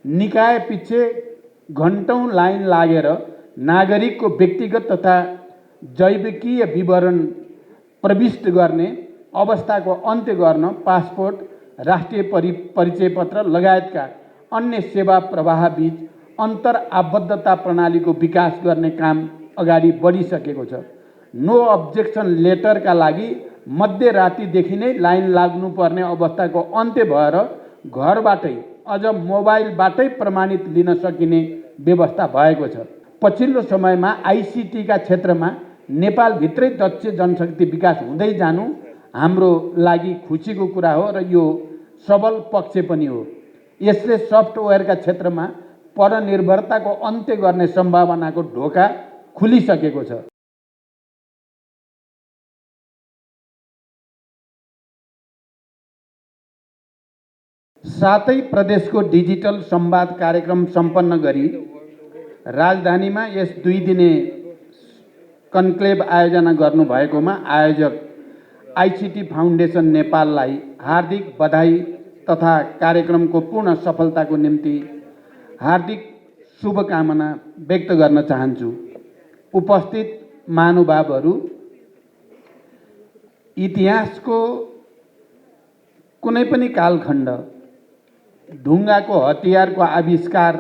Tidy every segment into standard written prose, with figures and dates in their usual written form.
निकाय पछि घण्टौं लाइन लागेर नागरिकको व्यक्तिगत तथा जैविकीय विवरण प्रविष्ट गर्ने अवस्थाको अन्त्य गर्न पासपोर्ट, राष्ट्रिय परिचय पत्र लगायतका अन्य सेवा प्रवाहबीच अन्तर आबद्धता प्रणालीको विकास गर्ने काम अगाडि बढिसकेको छ। नो अब्जेक्सन लेटरका लागि मध्यरातिदेखि नै लाइन लाग्नुपर्ने अवस्थाको अन्त्य भएर घरबाटै अझ मोबाइलबाटै प्रमाणित लिन सकिने व्यवस्था भएको छ। पछिल्लो समयमा आइसिटीका क्षेत्रमा नेपालभित्रै दक्ष जनशक्ति विकास हुँदै जानु हाम्रो लागि खुसीको कुरा हो र यो सबल पक्ष पनि हो। यसले सफ्टवेयरका क्षेत्रमा परनिर्भरताको अन्त्य गर्ने सम्भावनाको ढोका खुलिसकेको छ। सातै प्रदेशको डिजिटल संवाद कार्यक्रम सम्पन्न गरी राजधानीमा यस 2 दिने कन्क्लेभ आयोजना गर्नुभएकोमा आयोजक आइसिटी फाउन्डेसन नेपाललाई हार्दिक बधाई तथा कार्यक्रमको पूर्ण सफलताको निम्ति हार्दिक शुभकामना व्यक्त गर्न चाहन्छु। उपस्थित महानुभावहरू, इतिहासको कुनै पनि कालखण्ड ढुङ्गाको हतियारको आविष्कार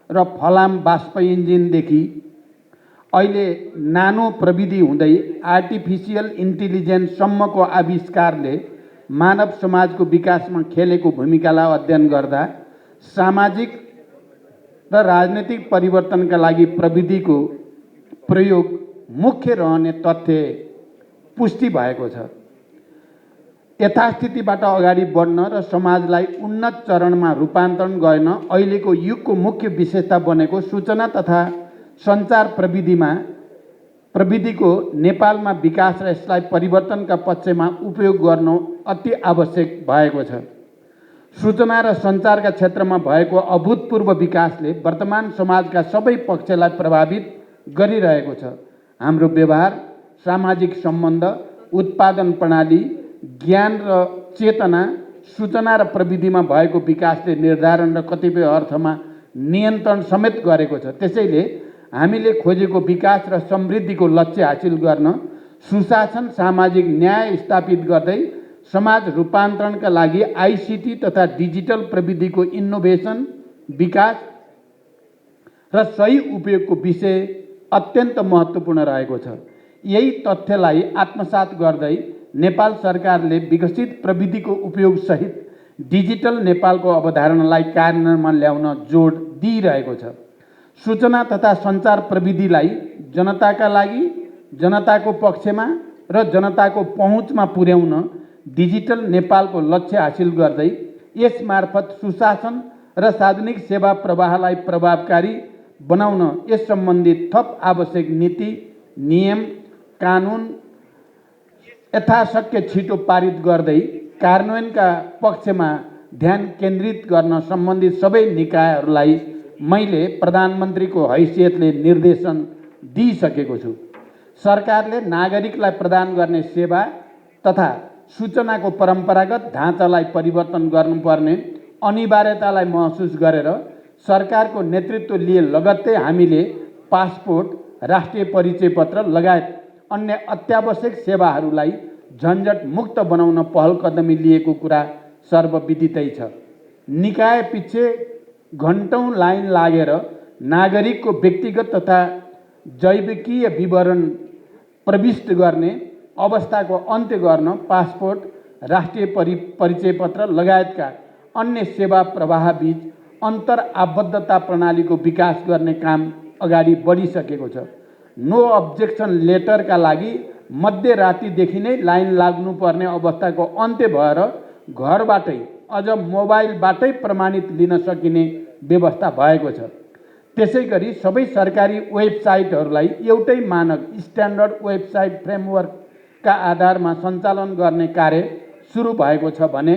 र फलाम बाष्प इन्जिनदेखि अहिले नानो प्रविधि हुँदै आर्टिफिसियल इन्टेलिजेन्ससम्मको आविष्कारले मानव समाजको विकासमा खेलेको भूमिकालाई अध्ययन गर्दा सामाजिक र राजनीतिक परिवर्तनका लागि प्रविधिको प्रयोग मुख्य रहने तथ्य पुष्टि भएको छ। यथास्थितिबाट अगाडि बढ्न र समाजलाई उन्नत चरणमा रूपान्तरण गर्न अहिलेको युगको मुख्य विशेषता बनेको सूचना तथा सञ्चार प्रविधिको नेपालमा विकास र यसलाई परिवर्तनका पक्षमा उपयोग गर्न अति आवश्यक भएको छ। सूचना र सञ्चारका क्षेत्रमा भएको अभूतपूर्व विकासले वर्तमान समाजका सबै पक्षलाई प्रभावित गरिरहेको छ। हाम्रो व्यवहार, सामाजिक सम्बन्ध, उत्पादन प्रणाली, ज्ञान र चेतना, सूचना र प्रविधिमा भएको विकासले निर्धारण र कतिपय अर्थमा नियन्त्रण समेत गरेको छ। त्यसैले हामीले खोजेको विकास र समृद्धिको लक्ष्य हासिल गर्न सुशासन, सामाजिक न्याय स्थापित गर्दै समाज रूपान्तरणका लागि आइसिटी तथा डिजिटल प्रविधिको इनोभेसन, विकास र सही उपयोगको विषय अत्यन्त महत्त्वपूर्ण रहेको छ। यही तथ्यलाई आत्मसात गर्दै नेपाल सरकारले विकसित प्रविधिको उपयोग सहित डिजिटल नेपालको अवधारणालाई कार्यान्वयनमा ल्याउन जोड दिइरहेको छ। सूचना तथा सञ्चार प्रविधिलाई जनताका लागि, जनताको पक्षमा र जनताको पहुँचमा पुर्याउन डिजिटल नेपालको लक्ष्य हासिल गर्दै यसमार्फत सुशासन र सार्वजनिक सेवा प्रवाहलाई प्रभावकारी बनाउन यस सम्बन्धी थप आवश्यक नीति, नियम, कानुन यथाशक्य छिटो पारित गर्दै कार्यान्वयनका पक्षमा ध्यान केन्द्रित गर्न सम्बन्धित सबै निकायहरूलाई मैले प्रधानमन्त्रीको हैसियतले निर्देशन दिइसकेको छु। सरकारले नागरिकलाई प्रदान गर्ने सेवा तथा सूचनाको परम्परागत ढाँचालाई परिवर्तन गर्नुपर्ने अनिवार्यतालाई महसुस गरेर सरकारको नेतृत्व लिए लगत्तै हामीले पासपोर्ट, राष्ट्रिय परिचय पत्र लगायत अन्य अत्यावश्यक सेवाहरूलाई झन्झट मुक्त बनाउन पहल कदमी लिएको कुरा सर्वविदितै छ। निकाय पछि घण्टौं लाइन लागेर नागरिकको व्यक्तिगत तथा जैविकीय विवरण प्रविष्ट गर्ने अवस्थाको अन्त्य गर्न पासपोर्ट, राष्ट्रिय परिचय पत्र लगायतका अन्य सेवा प्रवाहबीच अन्तर आबद्धता प्रणालीको विकास गर्ने काम अगाडि बढिसकेको छ। नो अब्जेक्सन लेटरका लागि मध्यरातिदेखि नै लाइन लाग्नुपर्ने अवस्थाको अन्त्य भएर घरबाटै अझ मोबाइलबाटै प्रमाणित लिन सकिने व्यवस्था भएको छ। त्यसैगरी सबै सरकारी वेबसाइटहरूलाई एउटै मानक स्ट्यान्डर्ड वेबसाइट फ्रेमवर्कका आधारमा सञ्चालन गर्ने कार्य सुरु भएको छ भने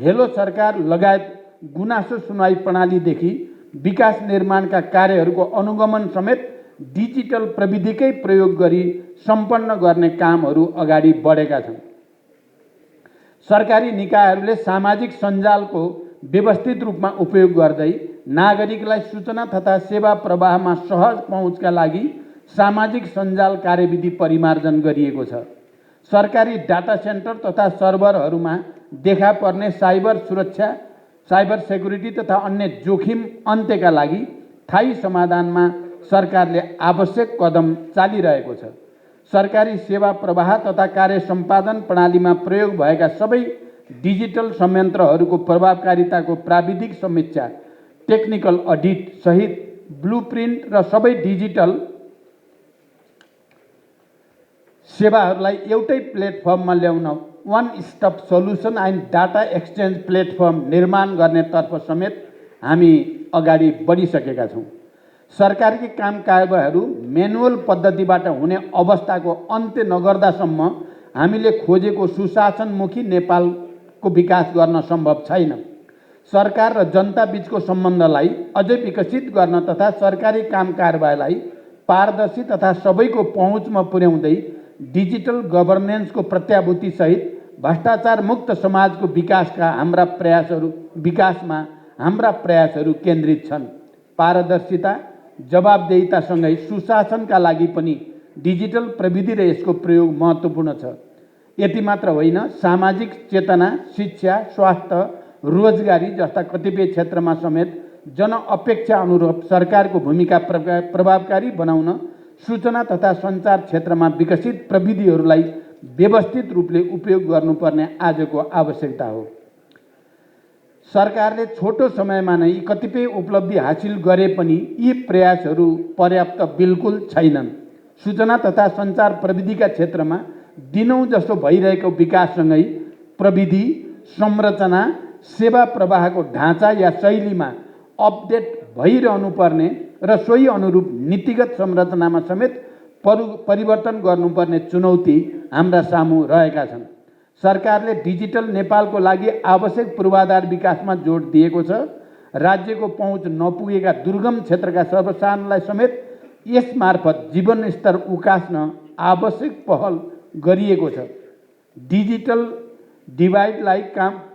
हेलो सरकार लगायत गुनासो सुनवाई प्रणालीदेखि विकास निर्माणका कार्यहरूको अनुगमन समेत डिजिटल प्रविधिकै प्रयोग गरी सम्पन्न गर्ने कामहरू अगाडि बढेका छन्। सरकारी निकायहरूले सामाजिक सञ्जालको व्यवस्थित रूपमा उपयोग गर्दै नागरिकलाई सूचना तथा सेवा प्रवाहमा सहज पहुँचका लागि सामाजिक सञ्जाल कार्यविधि परिमार्जन गरिएको छ। सरकारी डाटा सेन्टर तथा सर्भरहरूमा देखा पर्ने साइबर सुरक्षा, साइबर सेक्युरिटी तथा अन्य जोखिम अन्त्यका लागि स्थायी समाधानमा सरकारले आवश्यक कदम चालिरहेको छ। सरकारी सेवा प्रवाह तथा कार्य सम्पादन प्रणालीमा प्रयोग भएका सबै डिजिटल संयन्त्रहरूको प्रभावकारिताको प्राविधिक समीक्षा, टेक्निकल अडिट सहित ब्लुप्रिन्ट र सबै डिजिटल सेवाहरूलाई एउटै प्लेटफर्ममा ल्याउन one stop solution and data exchange platform निर्माण गर्नेतर्फ समेत हामी अगाडि बढिसकेका छौँ। सरकारकी काम कारबाहीहरू म्यानुअल पद्धतिबाट हुने अवस्थाको अन्त्य नगर्दासम्म हामीले खोजेको सुशासनमुखी नेपालको विकास गर्न सम्भव छैन। सरकार र जनता बीचको सम्बन्धलाई अझै विकसित गर्न तथा सरकारी काम कारबाहीलाई पारदर्शी तथा सबैको पहुँचमा पुर्याउँदै डिजिटल गभर्नेन्सको प्रत्याभूति सहित भ्रष्टाचार मुक्त समाजको विकासमा हाम्रा प्रयासहरू केन्द्रित छन्। पारदर्शिता, जवाबदेहितासँगै सुशासनका लागि पनि डिजिटल प्रविधि र यसको प्रयोग महत्त्वपूर्ण छ। यति मात्र होइन, सामाजिक चेतना, शिक्षा, स्वास्थ्य, रोजगारी जस्ता कतिपय क्षेत्रमा समेत जनअपेक्षा अनुरूप सरकारको भूमिका प्रभावकारी बनाउन सूचना तथा सञ्चार क्षेत्रमा विकसित प्रविधिहरूलाई व्यवस्थित रूपले उपयोग गर्नुपर्ने आजको आवश्यकता हो। सरकारले छोटो समयमा नै कतिपय उपलब्धि हासिल गरे पनि यी प्रयासहरू पर्याप्त बिल्कुल छैनन्। सूचना तथा सञ्चार प्रविधिका क्षेत्रमा दिनौँ जस्तो भइरहेको विकाससँगै प्रविधि, संरचना, सेवा प्रवाहको ढाँचा या शैलीमा अपडेट भइरहनुपर्ने र सोही अनुरूप नीतिगत संरचनामा समेत परिवर्तन गर्नुपर्ने चुनौती हाम्रा सामु रहेका छन्। सरकारले डिजिटल नेपालको लागि आवश्यक पूर्वाधार विकासमा जोड दिएको छ। राज्यको पहुँच नपुगेका दुर्गम क्षेत्रका सर्वसाधारणलाई समेत यसमार्फत जीवनस्तर उकास्न आवश्यक पहल गरिएको छ। डिजिटल डिभाइडलाई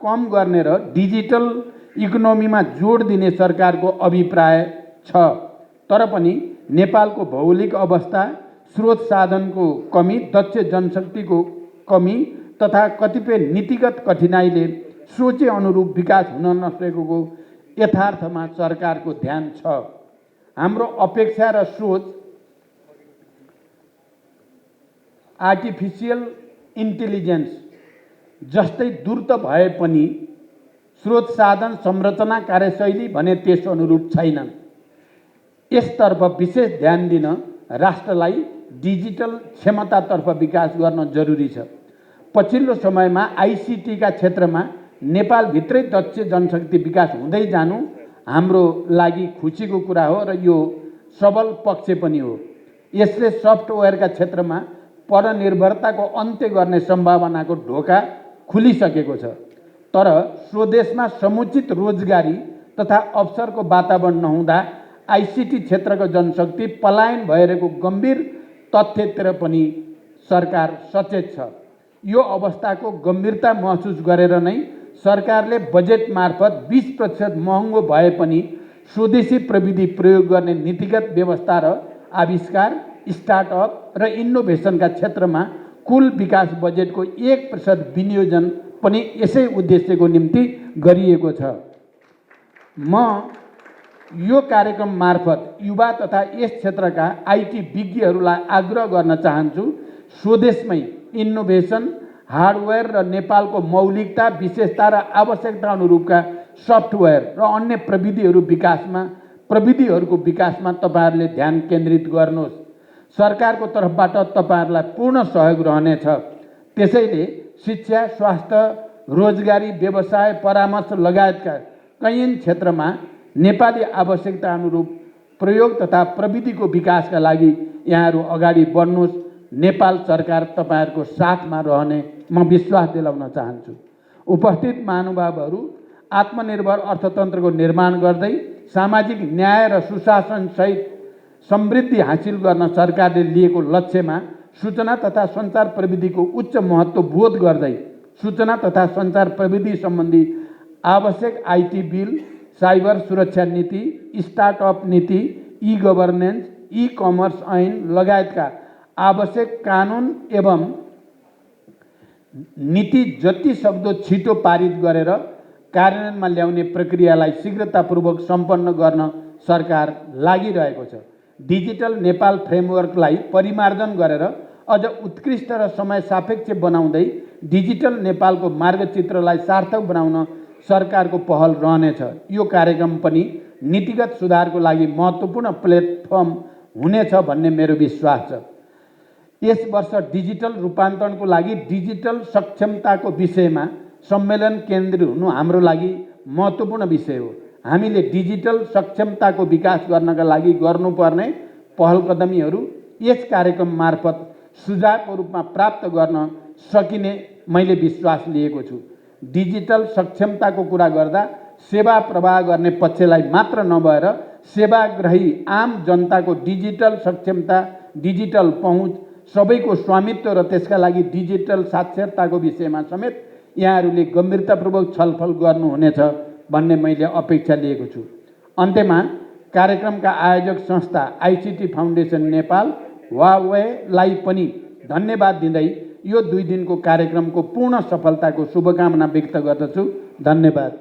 कम गर्ने र डिजिटल इकोनोमीमा जोड दिने सरकारको अभिप्राय छ। तर पनि नेपालको भौगोलिक अवस्था, स्रोत साधनको कमी, दक्ष जनशक्तिको कमी तथा कतिपय नीतिगत कठिनाइले सोचे अनुरूप विकास हुन नसकेको यथार्थमा सरकारको ध्यान छ। हाम्रो अपेक्षा र सोच आर्टिफिसियल इन्टेलिजेन्स जस्तै द्रुत भए पनि स्रोत साधन संरचना कार्यशैली भने त्यस अनुरूप छैनन्। यसतर्फ विशेष ध्यान दिन राष्ट्रलाई डिजिटल क्षमतातर्फ विकास गर्न जरुरी छ। पछिल्लो समयमा आइसिटीका क्षेत्रमा नेपालभित्रै दक्ष जनशक्ति विकास हुँदै जानु हाम्रो लागि खुसीको कुरा हो र यो सबल पक्ष पनि हो। यसले सफ्टवेयरका क्षेत्रमा परनिर्भरताको अन्त्य गर्ने सम्भावनाको ढोका खुलिसकेको छ। तर स्वदेशमा समुचित रोजगारी तथा अवसरको वातावरण नहुँदा आइसिटी क्षेत्रको जनशक्ति पलायन भइरहेको गम्भीर तथ्यतिर पनि सरकार सचेत छ। यो अवस्थाको गम्भीरता महसुस गरेर नै सरकारले बजेट मार्फत 20% महँगो भए पनि स्वदेशी प्रविधि प्रयोग गर्ने नीतिगत व्यवस्था र आविष्कार, स्टार्टअप र इनोभेसनका क्षेत्रमा कुल विकास बजेटको 1% विनियोजन पनि यसै उद्देश्यको निम्ति गरिएको छ। म यो कार्यक्रम मार्फत युवा तथा यस क्षेत्रका आइटी विज्ञहरूलाई आग्रह गर्न चाहन्छु, स्वदेशमै इनोभेसन, हार्डवेयर र नेपालको मौलिकता, विशेषता र आवश्यकता अनुरूपका सफ्टवेयर र अन्य प्रविधिहरूको विकासमा तपाईहरूले ध्यान केन्द्रित गर्नुहोस्। सरकारको तर्फबाट तपाईहरूलाई पूर्ण सहयोग रहनेछ। त्यसैले शिक्षा, स्वास्थ्य, रोजगारी, व्यवसाय, परामर्श लगायतका कैयन क्षेत्रमा नेपाली आवश्यकता अनुरूप प्रयोग तथा प्रविधिको विकासका लागि यहाँहरू अगाडि बढ्नुहोस्। नेपाल सरकार तपाईहरूको साथमा रहने म विश्वास दिलाउन चाहन्छु। उपस्थित महानुभावहरू, आत्मनिर्भर अर्थतन्त्रको निर्माण गर्दै सामाजिक न्याय र सुशासन सहित समृद्धि हासिल गर्न सरकारले लिएको लक्ष्यमा सूचना तथा सञ्चार प्रविधिको उच्च महत्त्व बोध गर्दै सूचना तथा सञ्चार प्रविधि सम्बन्धी आवश्यक आइटी बिल साइबर सुरक्षा नीति, स्टार्टअप नीति, ई गभर्नेन्स, ई कमर्स ऐन लगायतका आवश्यक कानुन एवं नीति जति सक्दो छिटो पारित गरेर कार्यान्वयनमा ल्याउने प्रक्रियालाई शीघ्रतापूर्वक सम्पन्न गर्न सरकार लागिरहेको छ। डिजिटल नेपाल फ्रेमवर्कलाई परिमार्जन गरेर अझ उत्कृष्ट र समय सापेक्ष बनाउँदै डिजिटल नेपालको मार्गचित्रलाई सार्थक बनाउन सरकारको पहल रहनेछ। यो कार्यक्रम पनि नीतिगत सुधारको लागि महत्त्वपूर्ण प्लेटफर्म हुनेछ भन्ने मेरो विश्वास छ। यस वर्ष डिजिटल रूपान्तरणको लागि डिजिटल सक्षमताको विषयमा सम्मेलन केन्द्रित हुनु हाम्रो लागि महत्त्वपूर्ण विषय हो। हामीले डिजिटल सक्षमताको विकास गर्नका लागि गर्नुपर्ने पहलकदमीहरू यस कार्यक्रम मार्फत सुझावको रूपमा प्राप्त गर्न सकिने मैले विश्वास लिएको छु। डिजिटल सक्षमताको कुरा गर्दा सेवा प्रवाह गर्ने पक्षलाई मात्र नभएर सेवाग्राही आम जनताको डिजिटल सक्षमता, डिजिटल पहुँच, सबैको स्वामित्व र त्यसका लागि डिजिटल साक्षरताको विषयमा समेत यहाँहरूले गम्भीरतापूर्वक छलफल गर्नुहुनेछ भन्ने मैले अपेक्षा लिएको छु। अन्त्यमा कार्यक्रमका आयोजक संस्था आइसिटी फाउन्डेसन नेपाल वावेलाई पनि धन्यवाद दिँदै यो 2 दिनको कार्यक्रमको पूर्ण सफलताको शुभकामना व्यक्त गर्दछु। धन्यवाद।